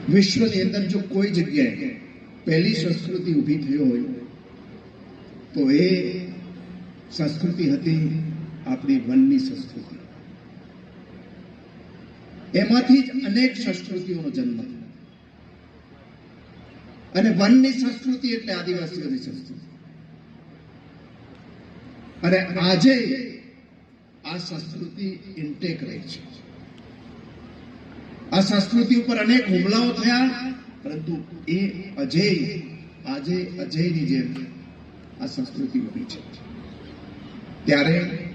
વિશ્વની અંદર જો કોઈ જગ્યાએ પહેલી સંસ્કૃતિ ઊભી થઈ હોય તો એ સંસ્કૃતિ હતી આપણી વનની સંસ્કૃતિ. એમાંથી જ અનેક સંસ્કૃતિઓનો જન્મ થયો. અને વનની સંસ્કૃતિ એટલે આદિવાસીઓની સંસ્કૃતિ. અને આજે આ સંસ્કૃતિ ઇન્ટેક રહી છે. આ સંસ્કૃતિ ઉપર અનેક હુમલાઓ થયા, પરંતુ એ આજે અજયની જેમ આ સંસ્કૃતિ ઊભી છે. ત્યારે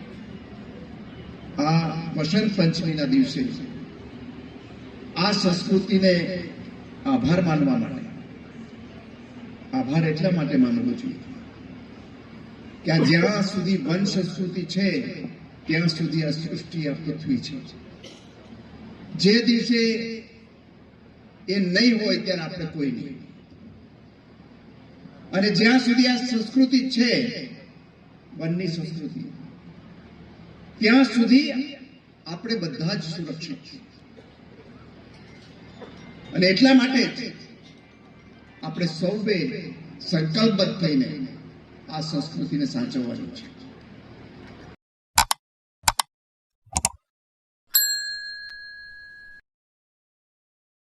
આ વસંત પંચમીના દિવસે આ સંસ્કૃતિને આભાર માનવા માટે, આભાર એટલા માટે માનવો જોઈએ કે જ્યાં સુધી વન સંસ્કૃતિ છે ત્યાં સુધી આ સૃષ્ટિ, આ પૃથ્વી છે. જે દિવસે એ નહીં હોય ત્યારે આપણે કોઈ નહીં. અને જ્યાં સુધી આ સંસ્કૃતિ છે, વનની સંસ્કૃતિ, ત્યાં સુધી આપણે બધા જ સુરક્ષિત છીએ. અને એટલા માટે જ આપણે સૌએ સંકલ્પબદ્ધ થઈને આ સંસ્કૃતિને સાચવવાની છે.